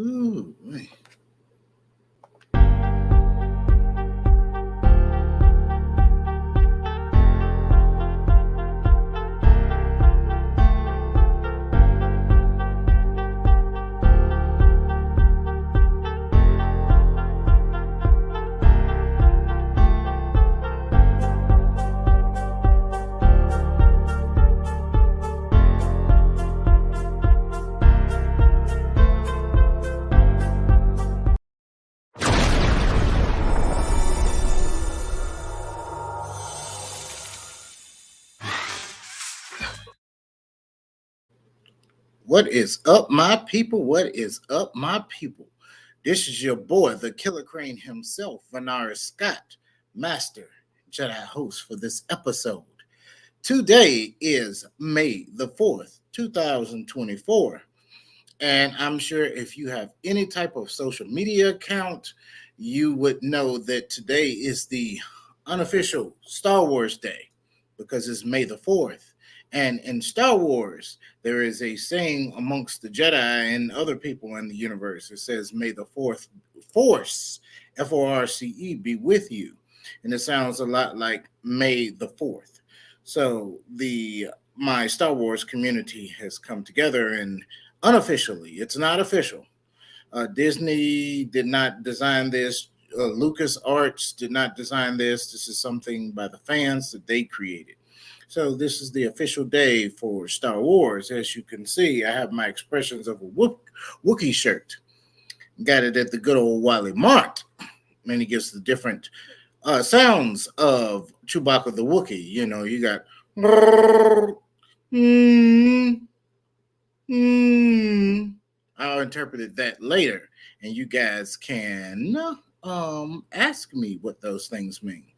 Ooh. What is up, my people? What is up, my people? This is your boy, the Killer Crane himself, Vanara Scott, Master Jedi host for this episode. Today is May the 4th, 2024. And I'm sure if you have any type of social media account, you would know that today is the unofficial Star Wars Day because it's May the 4th. And in Star Wars, there is a saying amongst the Jedi and other people in the universe. It says, May the fourth force, Force, be with you. And it sounds a lot like May the 4th. So the my Star Wars community has come together and unofficially, it's not official. Disney did not design this. Lucas Arts did not design this. This is something by the fans that they created. So this is the official day for Star Wars. As you can see, I have my expressions of a Wookiee shirt. Got it at the good old Wally Mart. And he gives the different sounds of Chewbacca the Wookiee. You know, you got I'll interpret that later, and you guys can ask me what those things mean.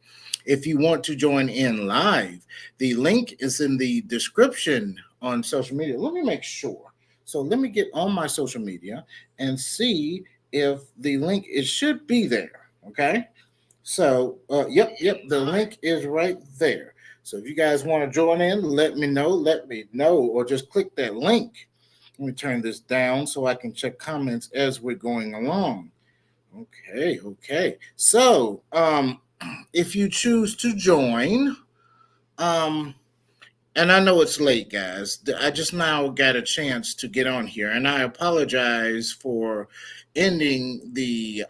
If you want to join in live, the link is in the description on social media. Let me make sure. So let me get on my social media and see if the link it should be there. Okay. So yep, the link is right there. So if you guys want to join in, let me know, or just click that link. Let me turn this down so I can check comments as we're going along. Okay. So, if you choose to join, um, and I know it's late, guys. I just now got a chance to get on here, and I apologize for ending the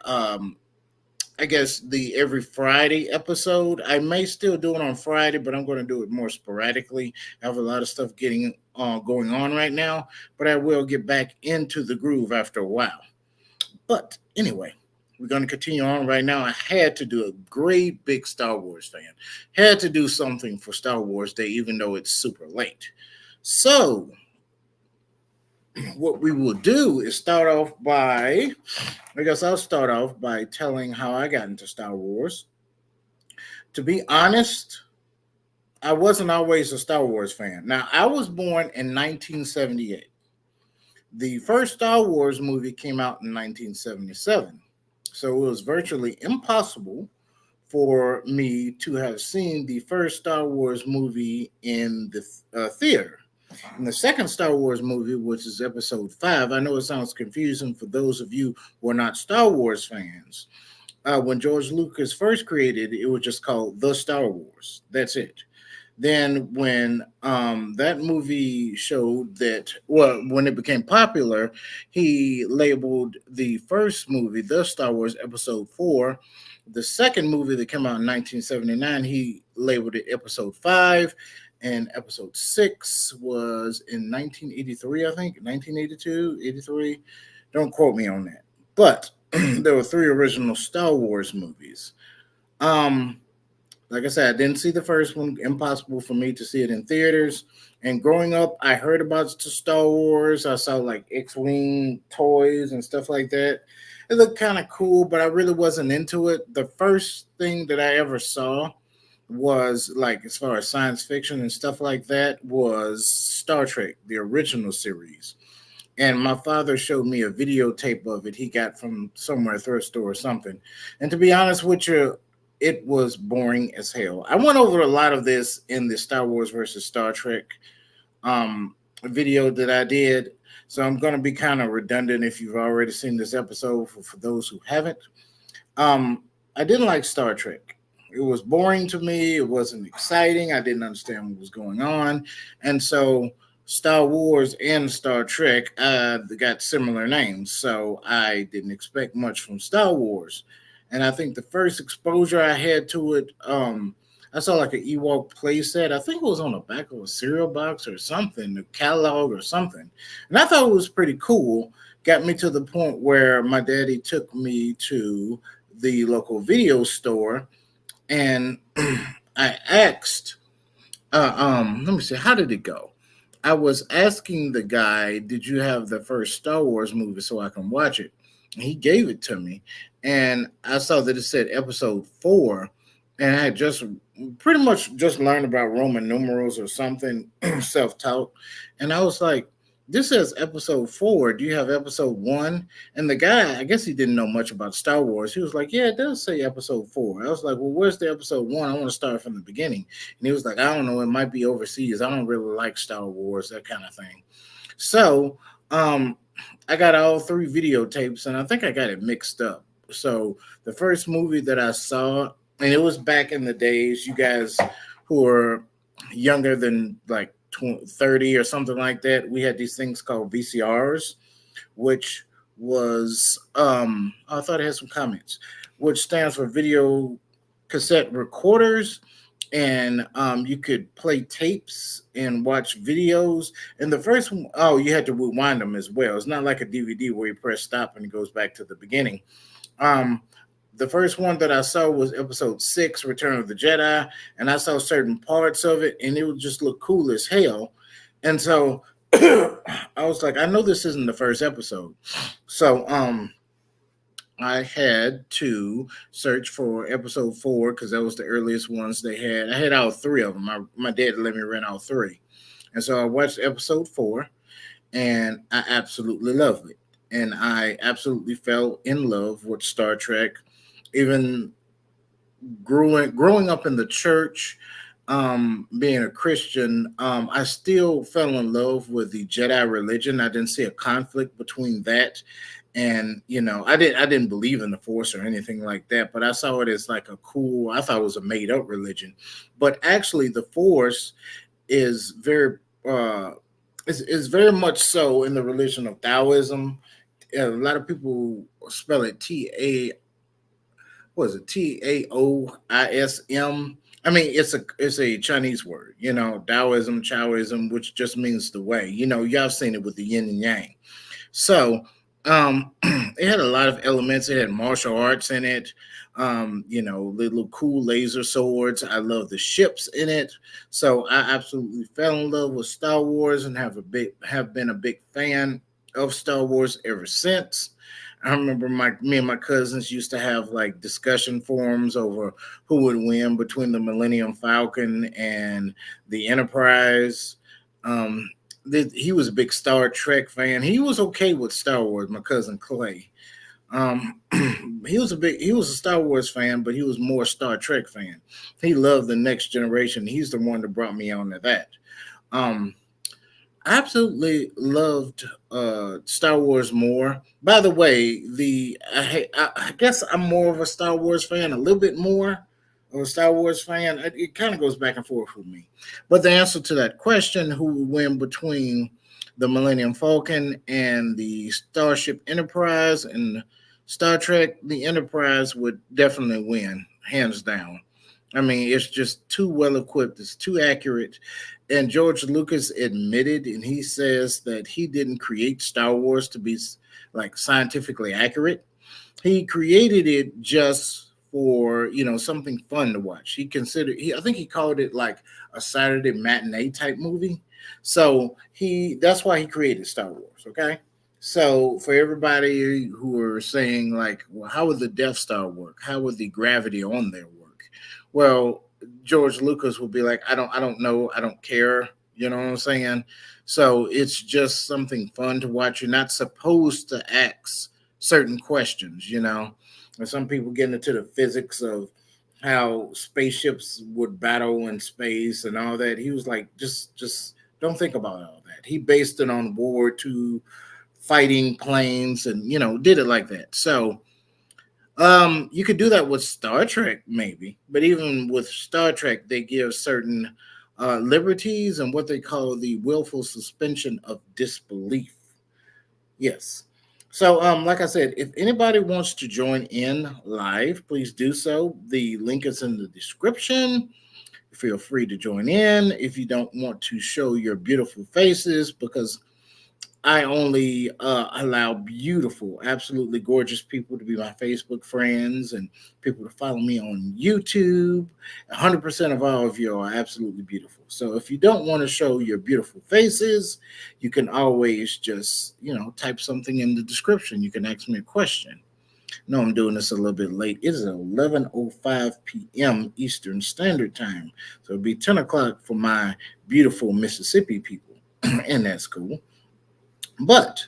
I guess the every Friday episode. I may still do it on Friday, but I'm going to do it more sporadically. I have a lot of stuff getting going on right now, but I will get back into the groove after a while. But anyway, we're going to continue on right now. I had to do a great big Star Wars fan. Had to do something for Star Wars Day, even though it's super late. So what we will do is I'll start off by telling how I got into Star Wars. To be honest, I wasn't always a Star Wars fan. Now, I was born in 1978. The first Star Wars movie came out in 1977. So it was virtually impossible for me to have seen the first Star Wars movie in the theater. And the second Star Wars movie, which is Episode 5, I know it sounds confusing for those of you who are not Star Wars fans. When George Lucas first created it, it was just called The Star Wars. That's it. Then when that movie showed that, well, when it became popular, he labeled the first movie, The Star Wars Episode 4. The second movie that came out in 1979, he labeled it Episode 5. And Episode 6 was in 1983, I think, 1982, 83. Don't quote me on that. But there were three original Star Wars movies. Um, like I said, I didn't see the first one. Impossible for me to see it in theaters. And growing up, I heard about Star Wars. I saw like X-Wing toys and stuff like that. It looked kind of cool, but I really wasn't into it. The first thing that I ever saw was like, as far as science fiction and stuff like that, was Star Trek, the original series. And my father showed me a videotape of it he got from somewhere, thrift store or something. And to be honest with you, it was boring as hell. I went over a lot of this in the Star Wars versus Star Trek video that I did. So I'm going to be kind of redundant if you've already seen this episode. For those who haven't, um, I didn't like Star Trek. It was boring to me. It wasn't exciting. I didn't understand what was going on, and so Star Wars and Star Trek they got similar names. So I didn't expect much from Star Wars, and I think the first exposure I had to it, I saw like an Ewok playset. I think it was on the back of a cereal box or something, a catalog or something, and I thought it was pretty cool. Got me to the point where my daddy took me to the local video store and I asked, let me see, how did it go? I was asking the guy, did you have the first Star Wars movie so I can watch it? And he gave it to me, and I saw that it said episode four, and I had just pretty much just learned about Roman numerals or something self taught, and I was like, this says episode four. Do you have episode one? And the guy, I guess he didn't know much about Star Wars. He was like, yeah, it does say episode four. I was like, well, where's the episode one? I want to start from the beginning. And he was like, I don't know. It might be overseas. I don't really like Star Wars, that kind of thing. So um, I got all three videotapes, and I think I got it mixed up. So the first movie that I saw, and it was back in the days, you guys who are younger than like 30 or something like that, we had these things called VCRs, which was, I thought it had some comments, which stands for video cassette recorders. And you could play tapes and watch videos. And the first one, oh, you had to rewind them as well. It's not like a DVD where you press stop and it goes back to the beginning. Um, the first one that I saw was episode six, Return of the Jedi, and I saw certain parts of it, and it would just look cool as hell. And so I was like, I know this isn't the first episode. So I had to search for episode four because that was the earliest ones they had. I had all three of them. My dad let me rent all three. And so I watched episode four, and I absolutely loved it. And I absolutely fell in love with Star Trek. Even growing up in the church, being a Christian, I still fell in love with the Jedi religion. I didn't see a conflict between that and I didn't believe in the Force or anything like that, but I saw it as like a cool. I thought it was a made up religion, but actually the Force is is very much so in the religion of Taoism. A lot of people spell it Taoism. I mean, it's a Chinese word, Taoism, Chaoism, which just means the way. Y'all seen it with the yin and yang. So it had a lot of elements. It had martial arts in it. Little cool laser swords. I love the ships in it. So I absolutely fell in love with Star Wars and have been a big fan of Star Wars ever since. I remember me and my cousins used to have like discussion forums over who would win between the Millennium Falcon and the Enterprise. Um, he was a big Star Trek fan. He was okay with Star Wars. My cousin Clay. Um, he was a Star Wars fan, but he was more Star Trek fan. He loved the Next Generation. He's the one that brought me on to that. Um, I absolutely loved Star Wars more. By the way, I guess I'm more of a Star Wars fan, a little bit more of a Star Wars fan. It kind of goes back and forth with me. But the answer to that question, who would win between the Millennium Falcon and the Starship Enterprise and Star Trek, the Enterprise would definitely win, hands down. I mean, it's just too well equipped. It's too accurate. And George Lucas admitted, and he says that he didn't create Star Wars to be like scientifically accurate. He created it just for something fun to watch. I think he called it like a Saturday matinee type movie. So that's why he created Star Wars. Okay. So for everybody who are saying like, well, how would the Death Star work? How would the gravity on there work? Well, George Lucas will be like, I don't know, I don't care. You know what I'm saying? So it's just something fun to watch. You're not supposed to ask certain questions. And some people get into the physics of how spaceships would battle in space and all that. He was like, just Don't think about all that. He based it on World War II fighting planes and, did it like that. So you could do that with Star Trek, maybe, but even with Star Trek, they give certain liberties and what they call the willful suspension of disbelief. Yes. So, like I said, if anybody wants to join in live, please do so. The link is in the description. Feel free to join in. If you don't want to show your beautiful faces, because I only allow beautiful, absolutely gorgeous people to be my Facebook friends and people to follow me on YouTube. 100% of all of you are absolutely beautiful. So if you don't want to show your beautiful faces, you can always just, type something in the description. You can ask me a question. No, I'm doing this a little bit late. It is 11:05 p.m. Eastern Standard Time. So it'll be 10 o'clock for my beautiful Mississippi people. And that's cool. But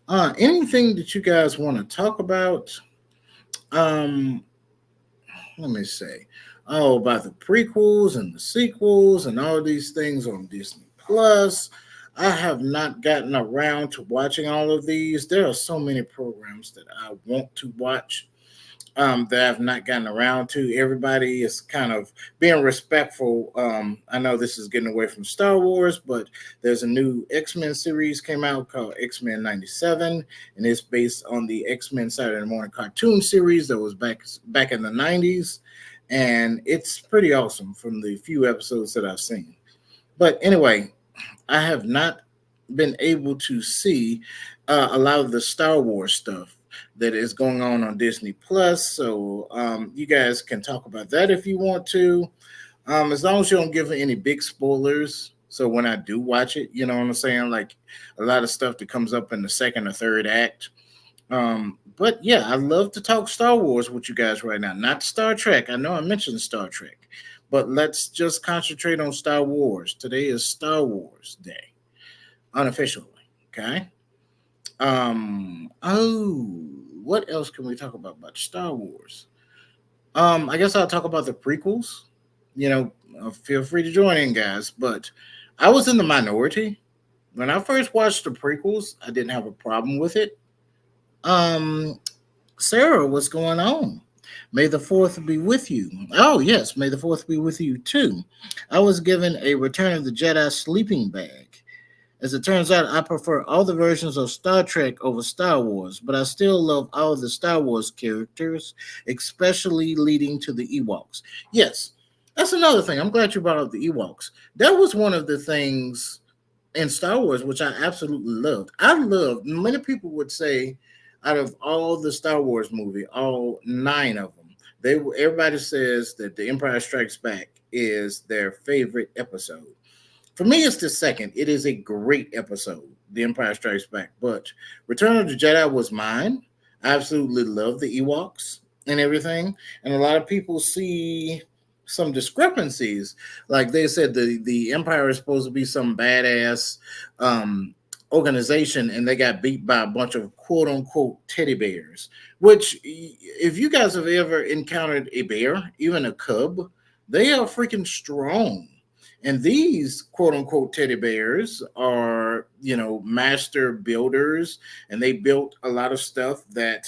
anything that you guys want to talk about? Um, Let me say, about the prequels and the sequels and all these things on Disney Plus. I have not gotten around to watching all of these. There are so many programs that I want to watch that I've not gotten around to. Everybody is kind of being respectful. I know this is getting away from Star Wars, but there's a new X-Men series came out called X-Men 97, and it's based on the X-Men Saturday morning cartoon series that was back in the 90s. And it's pretty awesome from the few episodes that I've seen. But anyway, I have not been able to see a lot of the Star Wars stuff that is going on Disney Plus. So you guys can talk about that if you want to, as long as you don't give any big spoilers. So when I do watch it, you know what I'm saying? Like a lot of stuff that comes up in the second or third act. But yeah, I love to talk Star Wars with you guys right now. Not Star Trek. I know I mentioned Star Trek, but let's just concentrate on Star Wars. Today is Star Wars Day, unofficially. Okay. Oh, what else can we talk about Star Wars? I guess I'll talk about the prequels. Feel free to join in, guys. But I was in the minority when I first watched the prequels. I didn't have a problem with it. Um, Sarah, what's going on? May the fourth be with you. Oh yes, may the fourth be with you too. I was given a Return of the Jedi sleeping bag. As it turns out, I prefer all the versions of Star Trek over Star Wars, but I still love all of the Star Wars characters, especially leading to the Ewoks. Yes, that's another thing. I'm glad you brought up the Ewoks. That was one of the things in Star Wars which I absolutely loved. I loved, many people would say, out of all the Star Wars movie, all nine of them, everybody says that The Empire Strikes Back is their favorite episode. For me, it's the second. It is a great episode, The Empire Strikes Back. But Return of the Jedi was mine. I absolutely love the Ewoks and everything. And a lot of people see some discrepancies. Like they said, the Empire is supposed to be some badass organization, and they got beat by a bunch of quote unquote teddy bears. Which, if you guys have ever encountered a bear, even a cub, they are freaking strong. And these quote unquote teddy bears are, master builders, and they built a lot of stuff that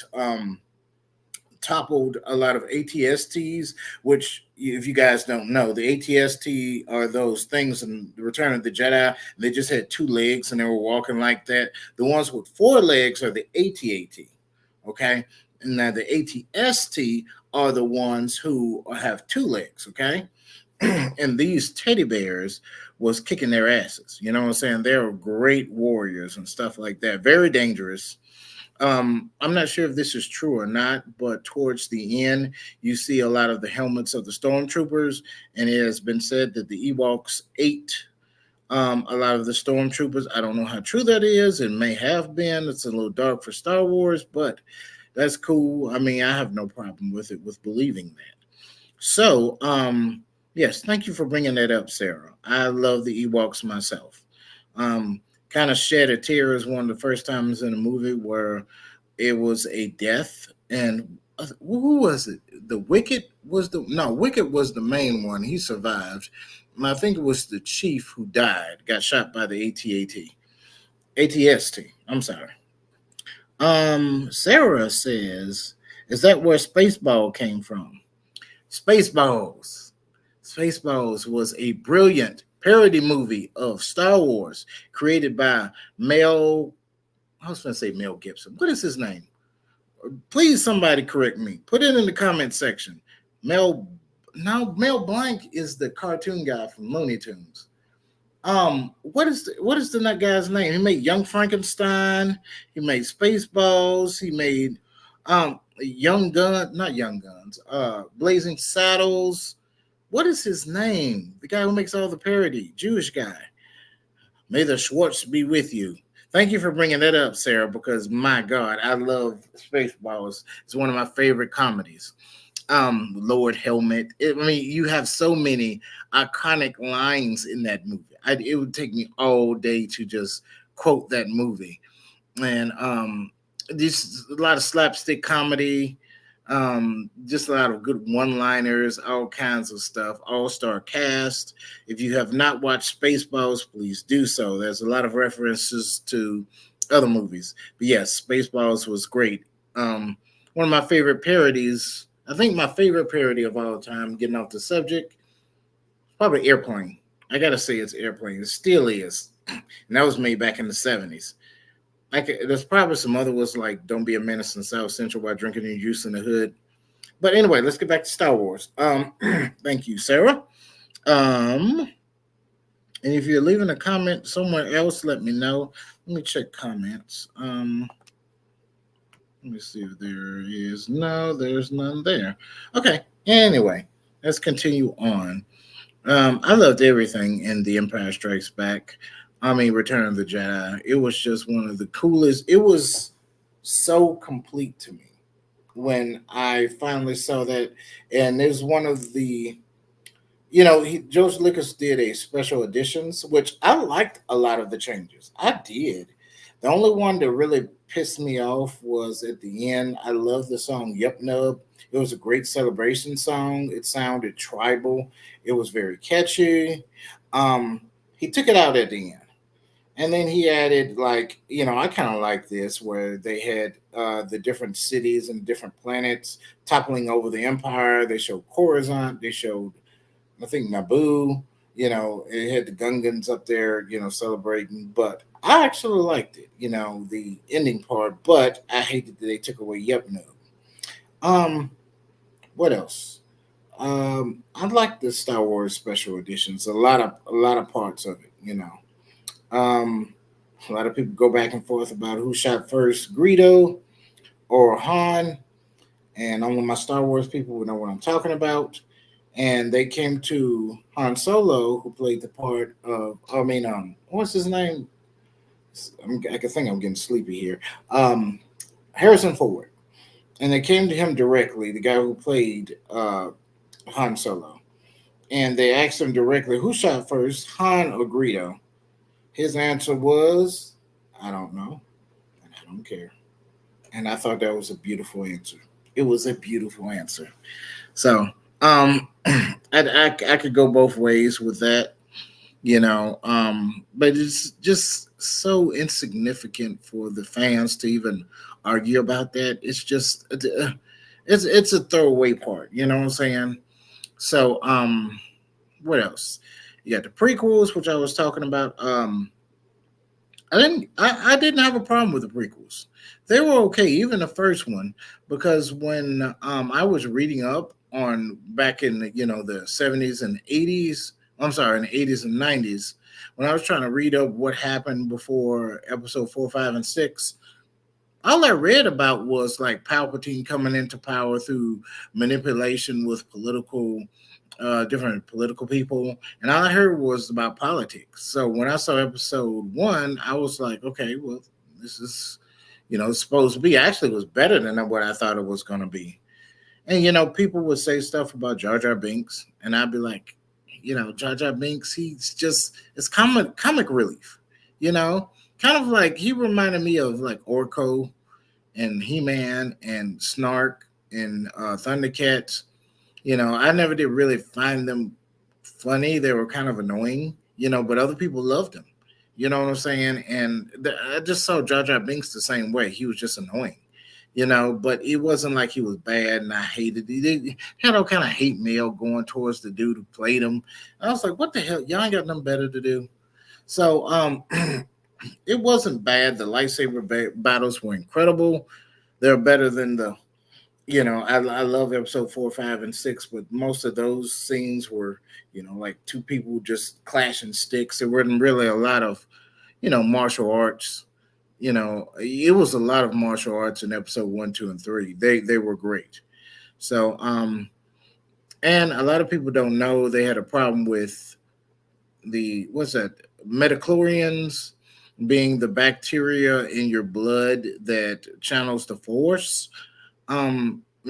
toppled a lot of ATSTs, which, if you guys don't know, the ATST are those things in the Return of the Jedi. They just had two legs and they were walking like that. The ones with four legs are the AT-AT. Okay. And now the ATST are the ones who have two legs. Okay. And these teddy bears was kicking their asses. You know what I'm saying? They're great warriors and stuff like that. Very dangerous. I'm not sure if this is true or not, but towards the end, you see a lot of the helmets of the stormtroopers, and it has been said that the Ewoks ate a lot of the stormtroopers. I don't know how true that is. It may have been. It's a little dark for Star Wars, but that's cool. I mean, I have no problem with it, with believing that. So, yes, thank you for bringing that up, Sarah. I love the Ewoks myself. Kind of shed a tear as one of the first times in a movie where it was a death. And who was it? The Wicket was the no Wicket was the main one. He survived, I think it was the chief who died, got shot by the ATST. I'm sorry. Sarah says, "Is that where Spaceball came from?" Spaceballs. Spaceballs was a brilliant parody movie of Star Wars created by Mel. I was going to say Mel Gibson. What is his name? Please, somebody correct me. Put it in the comment section. Mel. Now, Mel Blanc is the cartoon guy from Looney Tunes. What is the that guy's name? He made Young Frankenstein. He made Spaceballs. He made Young Gun, not Young Guns. Blazing Saddles. What is his name? The guy who makes all the parody, Jewish guy. May the Schwartz be with you. Thank you for bringing that up, Sarah, because my God, I love Spaceballs. It's one of my favorite comedies. Lord Helmet. I mean, you have so many iconic lines in that movie. It would take me all day to just quote that movie. And just a lot of slapstick comedy, just a lot of good one-liners, all kinds of stuff. All-star cast. If you have not watched Spaceballs, please do so. There's a lot of references to other movies. But yes, Spaceballs was great. One of my favorite parodies. I think my favorite parody of all time, getting off the subject, probably Airplane. I gotta say it's Airplane. It still is. And that was made back in the 70s. There's probably some other ones like Don't Be a Menace in South Central while drinking your juice in the hood. But anyway, let's get back to Star Wars. Thank you, Sarah. And if you're leaving a comment somewhere else, let me know. Let me check comments. Let me see if there is. No, there's none there. Okay. Anyway, let's continue on. I loved everything in The Empire Strikes Back. I mean, Return of the Jedi. It was just one of the coolest. It was so complete to me when I finally saw that. And there's one of the, George Lucas did a special editions, which I liked a lot of the changes. I did. The only one that really pissed me off was at the end. I love the song Yup Nub. It was a great celebration song. It sounded tribal. It was very catchy. He took it out at the end. And then he added, like, I kind of like this, where they had the different cities and different planets toppling over the empire. They showed Coruscant. They showed, I think, Naboo. It had the Gungans up there, celebrating. But I actually liked it, the ending part. But I hated that they took away Yup Nub. What else? I like the Star Wars special editions. A lot of parts of it. A lot of people go back and forth about who shot first, Greedo or Han. And all of my Star Wars people will know what I'm talking about. And they came to Han Solo, who played the part of, what's his name? I can think I'm getting sleepy here. Harrison Ford. And they came to him directly, the guy who played Han Solo. And they asked him directly, who shot first, Han or Greedo? His answer was, I don't know, and I don't care. And I thought that was a beautiful answer. It was a beautiful answer. So, I could go both ways with that, but it's just so insignificant for the fans to even argue about that. It's just, it's a throwaway part. You know what I'm saying? So, what else? You got the prequels, which I was talking about. I didn't have a problem with the prequels. They were okay, even the first one, because when I was reading up on back in the 70s and 80s, I'm sorry, in the 80s and 90s, when I was trying to read up what happened before episode 4, 5, and 6, all I read about was like Palpatine coming into power through manipulation with different political people, and all I heard was about politics. So when I saw episode 1, I was like, okay, well, this is, supposed to be. Actually, it was better than what I thought it was going to be. And people would say stuff about Jar Jar Binks, and I'd be like, Jar Jar Binks, it's comic relief, kind of like he reminded me of like Orko and He-Man and Snark and Thundercats. I never did really find them funny. They were kind of annoying, but other people loved them. You know what I'm saying? And I just saw Jar Jar Binks the same way. He was just annoying, but it wasn't like he was bad and I hated it. He had all kind of hate mail going towards the dude who played him. I was like, what the hell? Y'all ain't got nothing better to do. So it wasn't bad. The lightsaber battles were incredible. They're better than I love episode 4, 5, and 6, but most of those scenes were, like two people just clashing sticks. There wasn't really a lot of, martial arts. It was a lot of martial arts in episode 1, 2, and 3. They were great. So, and a lot of people don't know they had a problem with the what's that metachlorians being the bacteria in your blood that channels the force.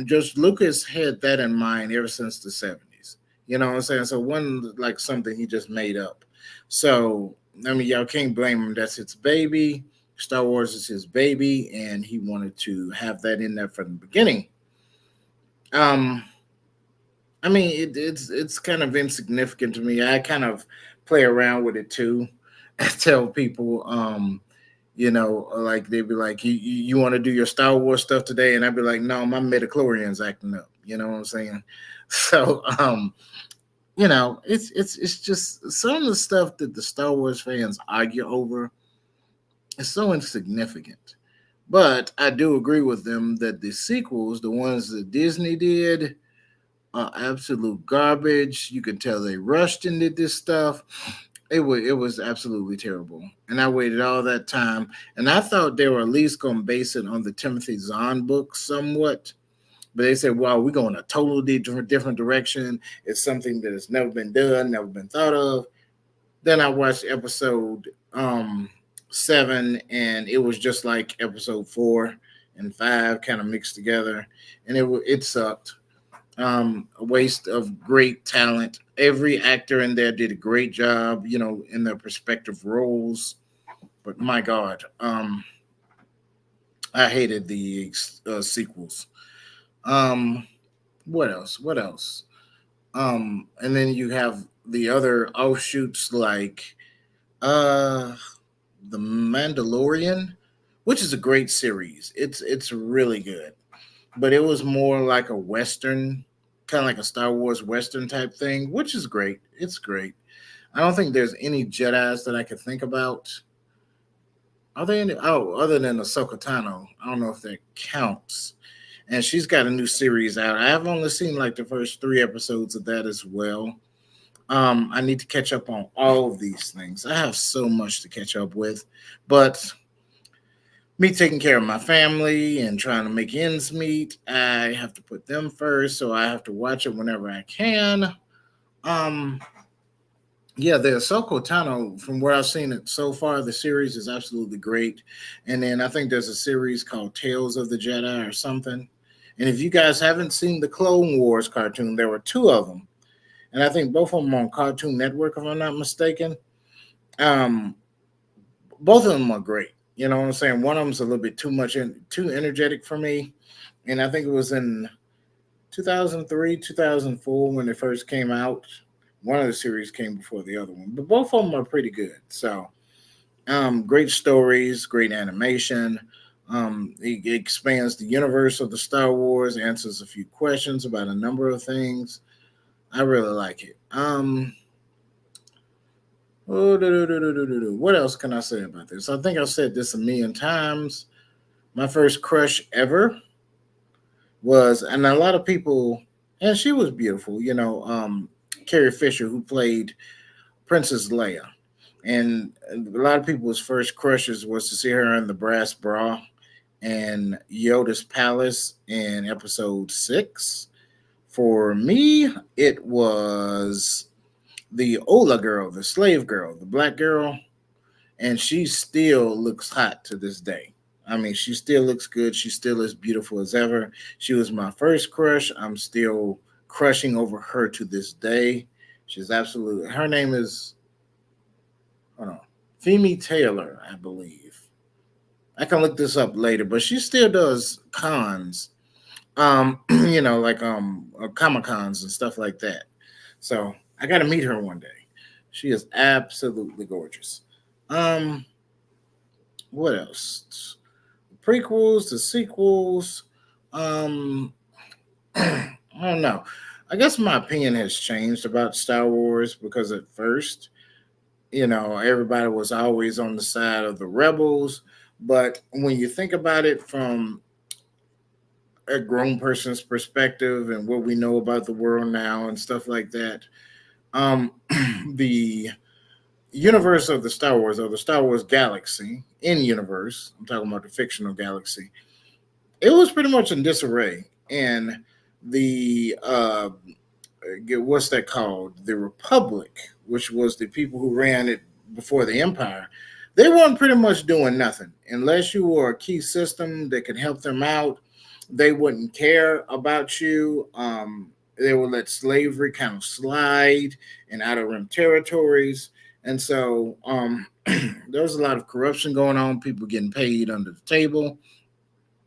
Just Lucas had that in mind ever since the 70s. You know what I'm saying? So it wasn't like something he just made up. So I mean, y'all can't blame him. That's his baby. Star Wars is his baby, and he wanted to have that in there from the beginning. Um, I mean, it's kind of insignificant to me. I kind of play around with it too. I tell people, like they'd be like, you want to do your Star Wars stuff today? And I'd be like, no, my midichlorian's acting up. You know what I'm saying? So, it's just some of the stuff that the Star Wars fans argue over is so insignificant. But I do agree with them that the sequels, the ones that Disney did, absolute garbage. You can tell they rushed into this stuff. It was absolutely terrible. And I waited all that time, and I thought they were at least going to base it on the Timothy Zahn book somewhat. But they said, "Wow, we're going a totally different direction. It's something that has never been done, never been thought of." Then I watched episode 7, and it was just like episode 4 and 5 kind of mixed together, and it sucked. A waste of great talent. Every actor in there did a great job, in their respective roles. But my God, I hated the sequels. Um, what else? What else? And then you have the other offshoots like uh, the Mandalorian, which is a great series. It's really good, but it was more like a western, kind of like a Star Wars western type thing, which is great. It's great. I don't think there's any Jedi's that I could think about. Are there any? Oh, other than Ahsoka Tano, I don't know if that counts. And she's got a new series out. I have only seen like the first 3 episodes of that as well. I need to catch up on all of these things. I have so much to catch up with, but me taking care of my family and trying to make ends meet, I have to put them first, so I have to watch it whenever I can. Um, yeah, the Ahsoka Tano, from what I've seen it so far, the series is absolutely great. And then I think there's a series called Tales of the Jedi or something. And if you guys haven't seen the Clone Wars cartoon, there were 2 of them, and I think both of them on Cartoon Network, if I'm not mistaken. Um, both of them are great. You know what I'm saying? One of them's a little bit too energetic for me, and I think it was in 2003, 2004 when it first came out. One of the series came before the other one, but both of them are pretty good. So, great stories, great animation. It expands the universe of the Star Wars, answers a few questions about a number of things. I really like it. What else can I say about this? I think I've said this a million times. My first crush ever was, and a lot of people, and she was beautiful, Carrie Fisher, who played Princess Leia. And a lot of people's first crushes was to see her in the brass bra and Yoda's palace in episode 6. For me, it was the Ola girl, the slave girl, the black girl, and she still looks hot to this day. I mean, she still looks good. She's still as beautiful as ever. She was my first crush. I'm still crushing over her to this day. She's absolutely. Her name is, hold on, Femi Taylor, I believe. I can look this up later, but she still does cons, like Comic Cons and stuff like that. So I got to meet her one day. She is absolutely gorgeous. Um, what else? Prequels, the sequels. Um, I don't know. I guess my opinion has changed about Star Wars because at first, everybody was always on the side of the rebels. But when you think about it from a grown person's perspective and what we know about the world now and stuff like that, um, the universe of the Star Wars or the Star Wars galaxy in universe, I'm talking about the fictional galaxy, it was pretty much in disarray. And the what's that called? The Republic, which was the people who ran it before the Empire, they weren't pretty much doing nothing unless you were a key system that could help them out. They wouldn't care about you. They would let slavery kind of slide in outer rim territories. And so there was a lot of corruption going on, people getting paid under the table,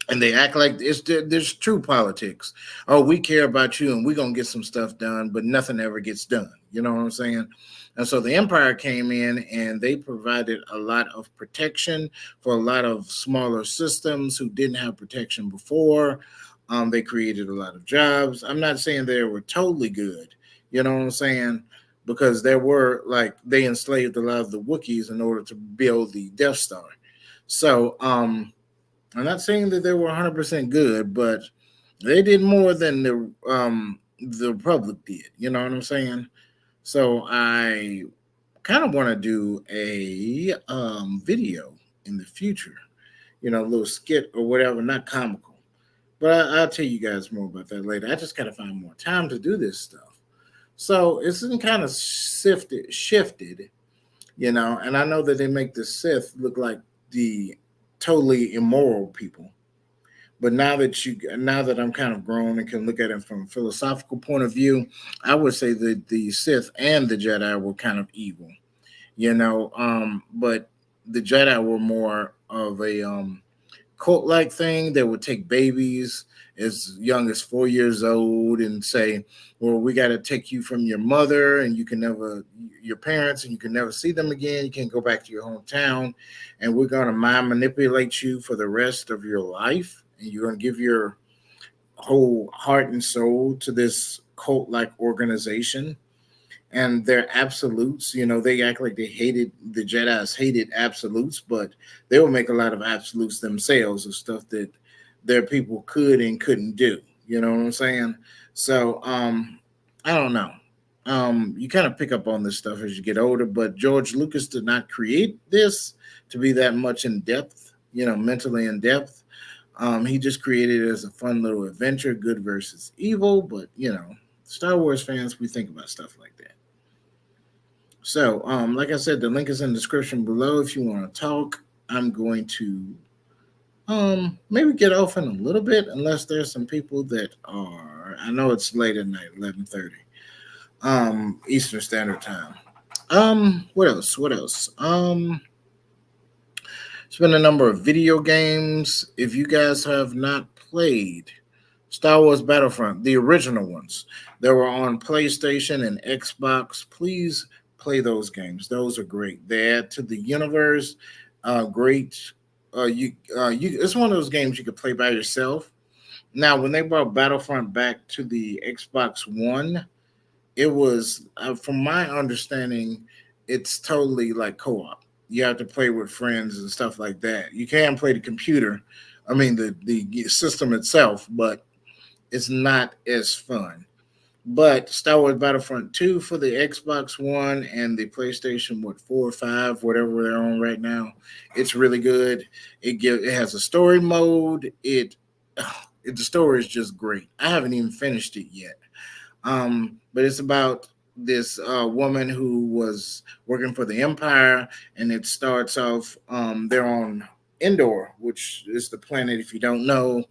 and they act like there's true politics. Oh, we care about you, and we're gonna get some stuff done, but nothing ever gets done. You know what I'm saying? And so the empire came in, and they provided a lot of protection for a lot of smaller systems who didn't have protection before. They created a lot of jobs. I'm not saying they were totally good. You know what I'm saying? Because there were like they enslaved a lot of the Wookiees in order to build the Death Star. So I'm not saying that they were 100% good, but they did more than the Republic did. You know what I'm saying? So I kind of want to do a video in the future. A little skit or whatever, not comical. But I'll tell you guys more about that later. I just got to find more time to do this stuff. So it's been kind of shifted, and I know that they make the Sith look like the totally immoral people. But now that I'm kind of grown and can look at it from a philosophical point of view, I would say that the Sith and the Jedi were kind of evil, but the Jedi were more of a cult like thing. They would take babies as young as 4 years old and say, well, we got to take you from your mother and you can never, your parents, and you can never see them again. You can't go back to your hometown. And we're going to mind manipulate you for the rest of your life. And you're going to give your whole heart and soul to this cult like organization. And they're absolutes. They act like they hated the Jedi's hated absolutes, but they will make a lot of absolutes themselves of stuff that their people could and couldn't do. You know what I'm saying? So I don't know. You kind of pick up on this stuff as you get older, but George Lucas did not create this to be that much in depth, mentally in depth. He just created it as a fun little adventure, good versus evil. But Star Wars fans, we think about stuff like that. So, like I said, the link is in the description below if you want to talk. I'm going to maybe get off in a little bit, unless there's some people that are. I know it's late at night, 11:30, Eastern Standard Time. What else? What else? It's been a number of video games. If you guys have not played Star Wars Battlefront, the original ones that were on PlayStation and Xbox, please play those games. Those are great. They add to the universe. Great. It's one of those games you could play by yourself. Now, when they brought Battlefront back to the Xbox One, it was, from my understanding, it's totally like co-op. You have to play with friends and stuff like that. You can play the computer, I mean the system itself, but it's not as fun. But Star Wars Battlefront 2 for the Xbox One and the PlayStation, 4 or 5, whatever they're on right now, it's really good. It has a story mode. The story is just great. I haven't even finished it yet. But it's about this woman who was working for the Empire, and it starts off. They're on Endor, which is the planet, if you don't know,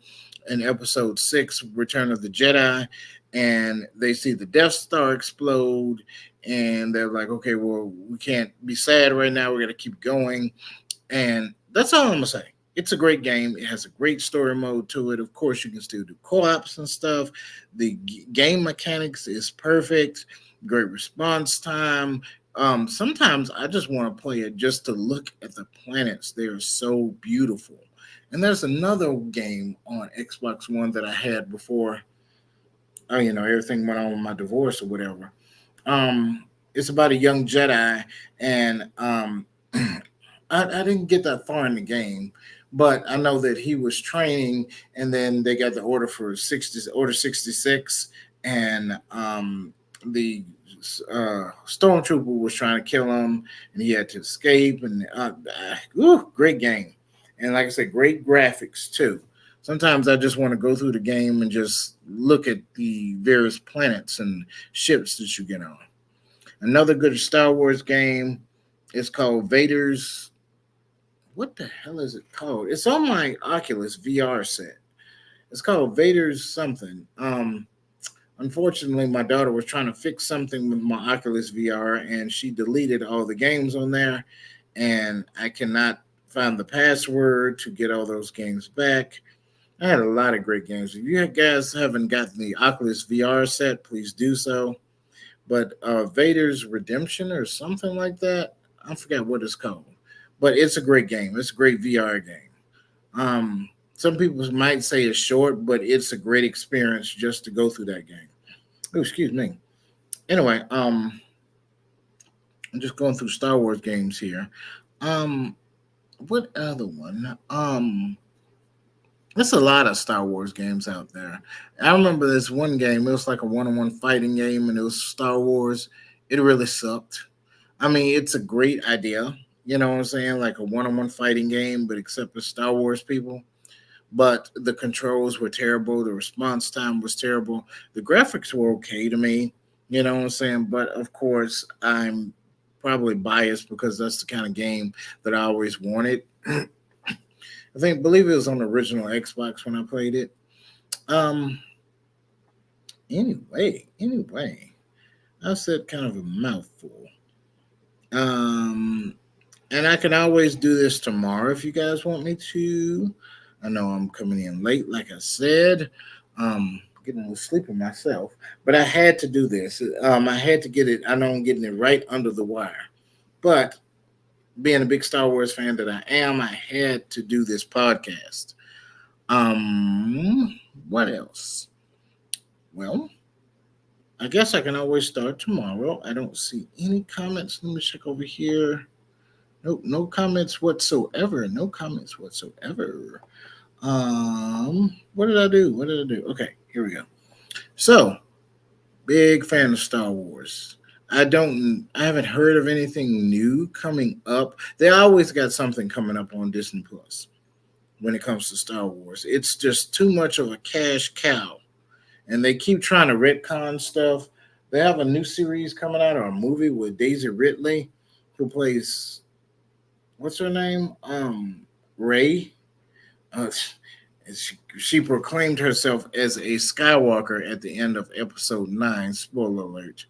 in Episode 6, Return of the Jedi, and they see the Death Star explode, and they're like, "Okay, well, we can't be sad right now. We're gonna keep going," and that's all I'm gonna say. It's a great game. It has a great story mode to it. Of course, you can still do co-ops and stuff. The game mechanics is perfect. great response time. Sometimes I just want to play it just to look at the planets. They are so beautiful. And there's another game on Xbox One that I had before, everything went on with my divorce or whatever. It's about a young Jedi, and I didn't get that far in the game, but I know that he was training, and then they got the order 66, and the stormtrooper was trying to kill him, and he had to escape. And great game, and like I said, great graphics too. Sometimes I just want to go through the game and just look at the various planets and ships that you get on. Another good Star Wars game is called Vader's. What the hell is it called? It's on my Oculus VR set. It's called Vader's something. Unfortunately, my daughter was trying to fix something with my Oculus VR, and she deleted all the games on there, and I cannot find the password to get all those games back. I had a lot of great games. If you guys haven't gotten the Oculus VR set, please do so. But Vader's Redemption or something like that, I forgot what it's called. But it's a great game. It's a great VR game. Some people might say it's short, but it's a great experience just to go through that game. Oh, excuse me. Anyway, I'm just going through Star Wars games here. Um, what other one? There's a lot of Star Wars games out there. I remember this one game. It was like a one-on-one fighting game, and it was Star Wars. It really sucked. I mean, it's a great idea. You know what I'm saying? Like a one-on-one fighting game, but except for Star Wars people. But the controls were terrible. The response time was terrible. The graphics were okay to me. You know what I'm saying? But of course, I'm probably biased because that's the kind of game that I always wanted. Believe it was on the original Xbox when I played it. Um. Anyway, I said kind of a mouthful. Um. And I can always do this tomorrow if you guys want me to. I know I'm coming in late, like I said. Getting a little sleepy myself, but I had to do this. I had to get it. I know I'm getting it right under the wire, but being a big Star Wars fan that I am, I had to do this podcast. What else? Well, I guess I can always start tomorrow. I don't see any comments. Let me check over here. Nope, no comments whatsoever. No comments whatsoever. What did I do? What did I do? Okay, here we go. So, big fan of Star Wars. I haven't heard of anything new coming up. They always got something coming up on Disney Plus when it comes to Star Wars. It's just too much of a cash cow. And they keep trying to retcon stuff. They have a new series coming out or a movie with Daisy Ridley, who plays what's her name? Ray. Uh, she proclaimed herself as a Skywalker at the end of episode 9. Spoiler alert.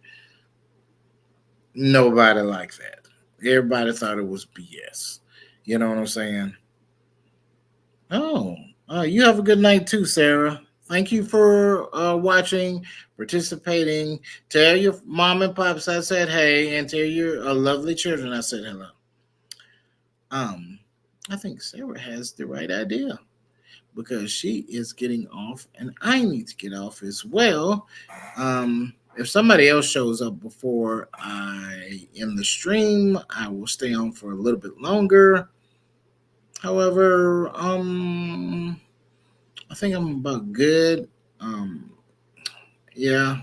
Nobody liked that. Everybody thought it was BS. You know what I'm saying? Oh, you have a good night too, Sarah. Thank you for watching, participating. Tell your mom and pops I said hey, and tell your lovely children I said hello. I think Sarah has the right idea because she is getting off, and I need to get off as well. If somebody else shows up before I end the stream, I will stay on for a little bit longer. However, I think I'm about good. Yeah.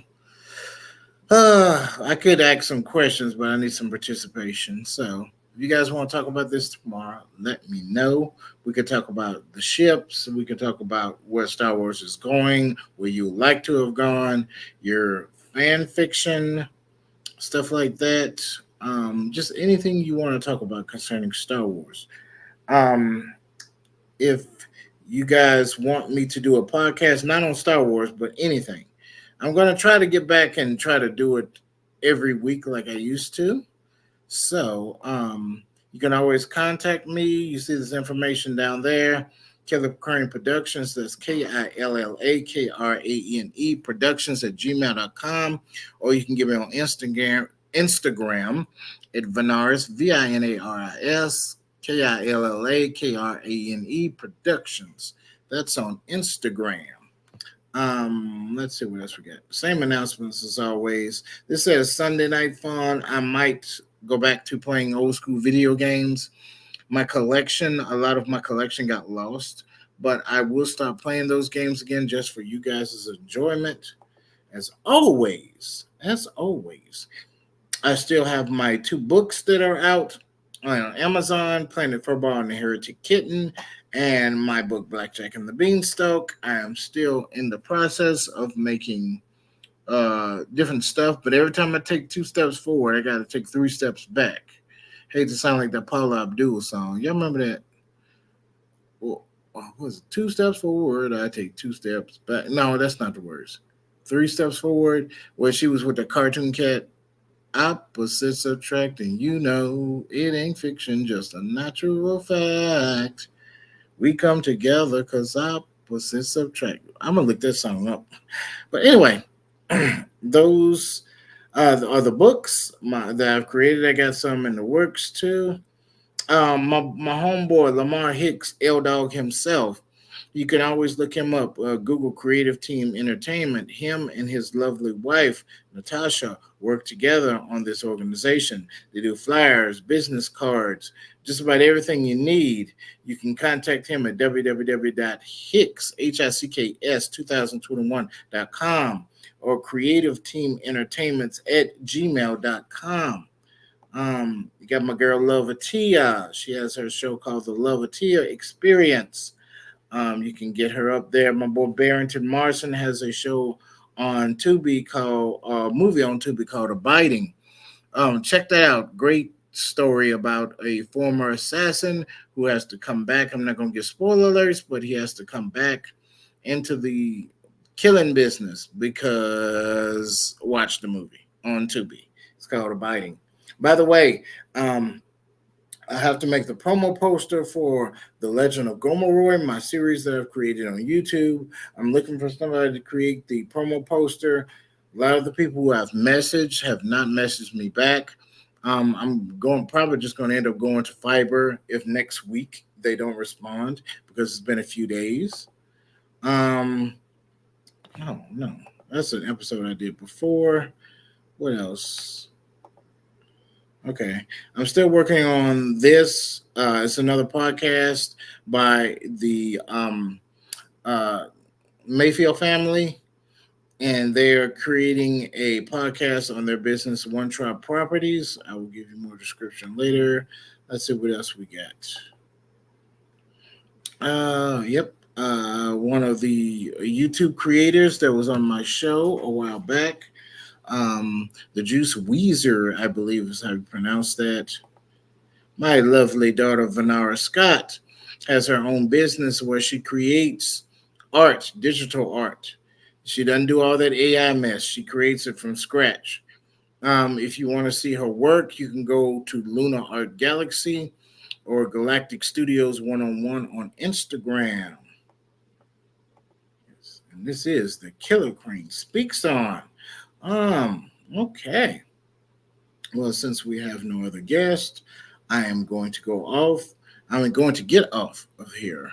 I could ask some questions, but I need some participation. So if you guys want to talk about this tomorrow, let me know. We could talk about the ships. We could talk about where Star Wars is going, where you would like to have gone, your fan fiction, stuff like that. Just anything you want to talk about concerning Star Wars. Um, if you guys want me to do a podcast, not on Star Wars, but anything, I'm going to try to get back and try to do it every week like I used to. So you can always contact me. You see this information down there. Killer Crane Productions. That's KILLAKRANE Productions at gmail.com. Or you can give me on Instagram at Vinaris, Vinaris, KILLAKRANE Productions. That's on Instagram. Let's see what else we got. Same announcements as always. This says Sunday Night Fun. I might go back to playing old school video games. My collection, a lot of my collection got lost, but I will start playing those games again just for you guys' enjoyment. As always, I still have my two books that are out on Amazon, Planet Furball and the Heretic Kitten, and my book Blackjack and the Beanstalk. I am still in the process of making different stuff, but every time I take two steps forward, I got to take three steps back. Hate to sound like that Paula Abdul song. Y'all remember that? Well, what was it? Two steps forward, I take two steps back. No, that's not the words. Three steps forward, where she was with the cartoon cat. Opposites attract, and you know it ain't fiction, just a natural fact. We come together because opposites attract. I'm gonna look this song up. But anyway, those are the books that I've created. I got some in the works too. My homeboy Lamar Hicks, L Dog himself. You can always look him up. Google Creative Team Entertainment. Him and his lovely wife Natasha work together on this organization. They do flyers, business cards, just about everything you need. You can contact him at www.hicks2021.com or Creative Team Entertainments at gmail.com. You got my girl Lovatia. She has her show called the Lovatia Experience. You can get her up there. My boy Barrington Marson has a show on Tubi called movie on Tubi called Abiding. Check that out. Great story about a former assassin who has to come back. I'm not gonna give spoiler alerts, but he has to come back into the killing business because watch the movie on Tubi. It's called Abiding. By the way, I have to make the promo poster for The Legend of Gomoroy, my series that I've created on YouTube. I'm looking for somebody to create the promo poster. A lot of the people who I've messaged have not messaged me back. I'm probably just going to end up going to Fiverr if next week they don't respond because it's been a few days. Oh no, that's an episode I did before. What else? Okay. I'm still working on this. It's another podcast by the uh, Mayfield family, and they're creating a podcast on their business, One Tribe Properties. I will give you more description later. Let's see what else we got. Yep. One of the YouTube creators that was on my show a while back. The Juice Weezer, I believe is how you pronounce that. My lovely daughter, Vanara Scott, has her own business where she creates art, digital art. She doesn't do all that AI mess. She creates it from scratch. If you want to see her work, you can go to Luna Art Galaxy or Galactic Studios 101 on Instagram. Yes, and this is the Killer Crane Speaks On. Okay. Well, since we have no other guest, I am going to go off. I'm going to get off of here.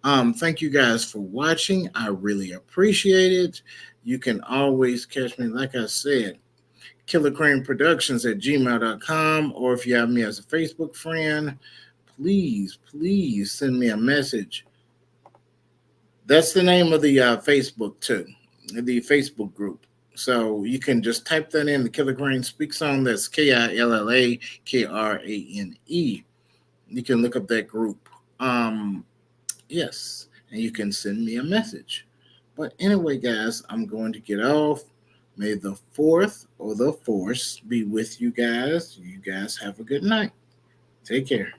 Thank you guys for watching. I really appreciate it. You can always catch me, like I said, Killer Crane Productions at gmail.com, or if you have me as a Facebook friend, please send me a message. That's the name of the Facebook too, the Facebook group. So you can just type that in, the Killer Crane Speaks On. That's KILLAKRANE. You can look up that group. Yes, and you can send me a message. But anyway, guys, I'm going to get off. May the fourth or the force be with you guys. You guys have a good night. Take care.